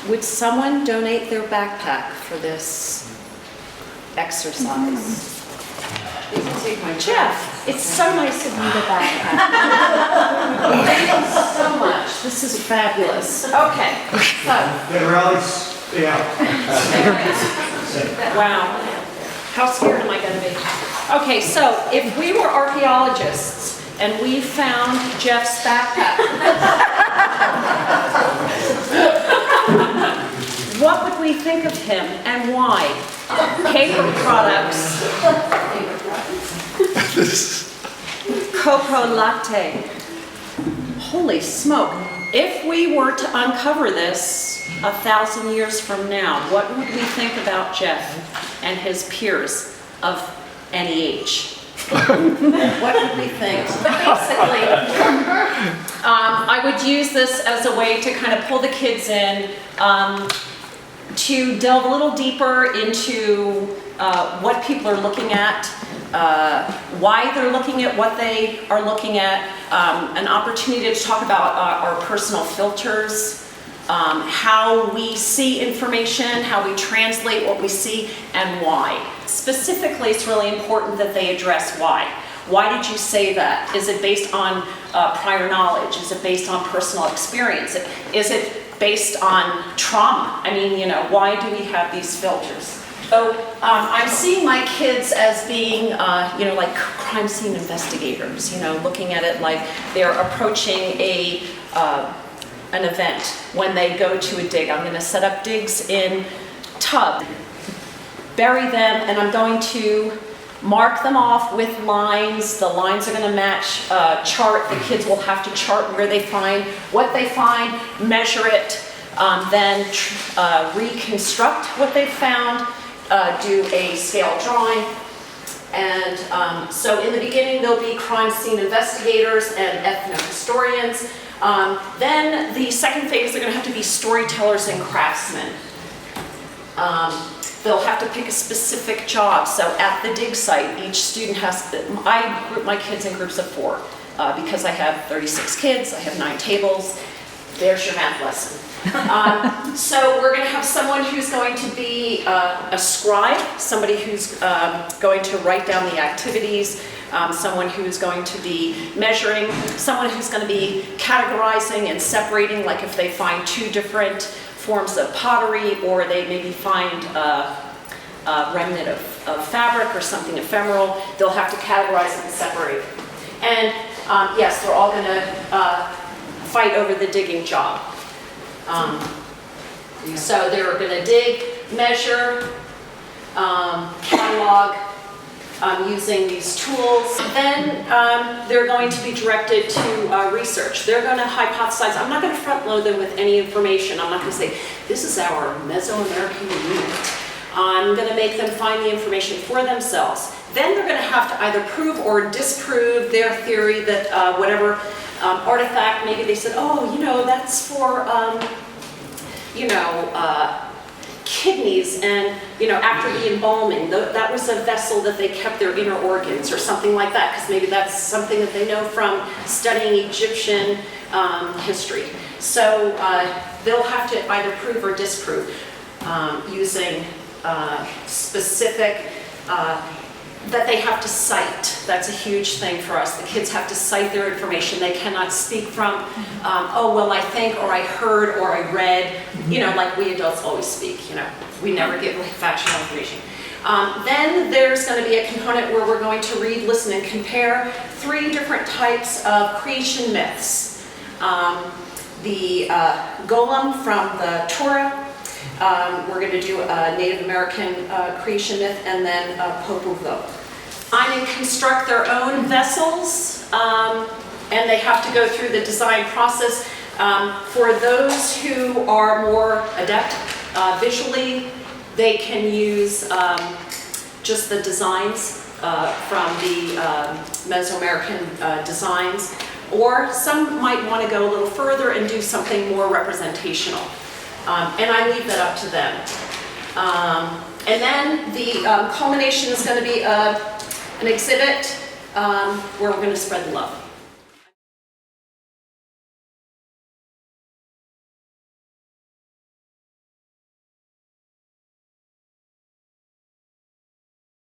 Would someone donate their backpack for this exercise? You can take my Jeff, it's so nice of you to backpack. Thank you so much. This is fabulous. Okay, so. The rallies, yeah. Wow. How scared am I going to be? Okay, so if we were archaeologists and we found Jeff's backpack, what would we think of him and why? Paper products. Cocoa latte. Holy smoke. If we were to uncover this 1,000 years from now, what would we think about Jeff and his peers of NEH? What would we think? But basically, I would use this as a way to kind of pull the kids in, to delve a little deeper into what people are looking at, why they're looking at what they are looking at, an opportunity to talk about our personal filters, how we see information, how we translate what we see, and why. Specifically, it's really important that they address why. Why did you say that? Is it based on prior knowledge? Is it based on personal experience? Is it based on trauma? I mean, you know, why do we have these filters? So I'm seeing my kids as being, you know, like crime scene investigators, you know, looking at it like they're approaching an event when they go to a dig. I'm going to set up digs in tub, bury them, and I'm going to mark them off with lines. The lines are going to match chart. The kids will have to chart where they find, what they find, measure it, then reconstruct what they found, do a scale drawing. And so in the beginning, there'll be crime scene investigators and ethnohistorians. Then the second phase, they're going to have to be storytellers and craftsmen. They'll have to pick a specific job. So at the dig site, each student has to, I group my kids in groups of 4 because I have 36 kids, I have 9 tables. There's your math lesson. So we're going to have someone who's going to be a scribe, somebody who's going to write down the activities, someone who's going to be measuring, someone who's going to be categorizing and separating, like if they find 2 different forms of pottery, or they maybe find a remnant of fabric or something ephemeral, they'll have to categorize it and separate. And yes, they're all going to fight over the digging job. So they're going to dig, measure, catalog, using these tools. Then they're going to be directed to research. They're going to hypothesize. I'm not going to front load them with any information. I'm not going to say, this is our Mesoamerican unit. I'm going to make them find the information for themselves. Then they're going to have to either prove or disprove their theory that whatever artifact, maybe they said, oh, you know, that's for, you know, kidneys, and you know, after the embalming, that was a vessel that they kept their inner organs or something like that, because maybe that's something that they know from studying Egyptian history. So they'll have to either prove or disprove using specific, that they have to cite. That's a huge thing for us. The kids have to cite their information. They cannot speak from, oh, well, I think, or I heard, or I read, you know, like we adults always speak, you know. We never give like factual information. Then there's going to be a component where we're going to read, listen, and compare 3 different types of creation myths. The golem from the Torah. We're going to do a Native American creation myth, and then Popol Vuh. And construct their own vessels, and they have to go through the design process. For those who are more adept visually, they can use just the designs from the Mesoamerican designs, or some might want to go a little further and do something more representational. And I leave that up to them. And then the culmination is going to be an exhibit where we're going to spread the love.